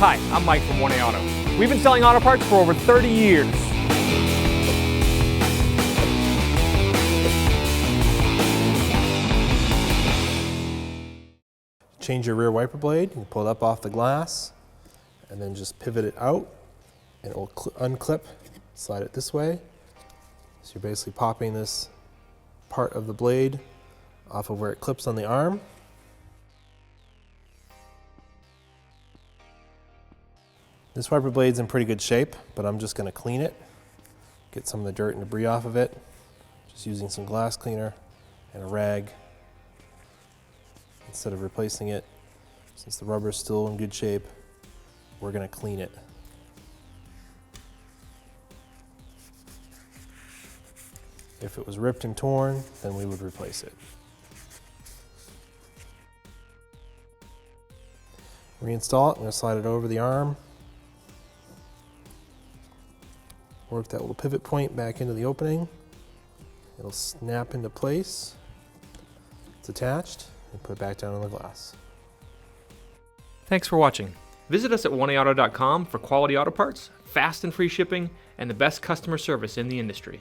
Hi, I'm Mike from 1A Auto. We've been selling auto parts for over 30 years. Change your rear wiper blade, you can pull it up off the glass and then just pivot it out and it will unclip, slide it this way. So you're basically popping this part of the blade off of where it clips on the arm. This wiper blade's in pretty good shape, but I'm just going to clean it, get some of the dirt and debris off of it, just using some glass cleaner and a rag instead of replacing it. Since the rubber is still in good shape, we're going to clean it. If it was ripped and torn, then we would replace it. Reinstall it, I'm going to slide it over the arm. Work that little pivot point back into the opening. It'll snap into place. It's attached, and put it back down on the glass. Thanks for watching. Visit us at 1AAuto.com for quality auto parts, fast and free shipping, and the best customer service in the industry.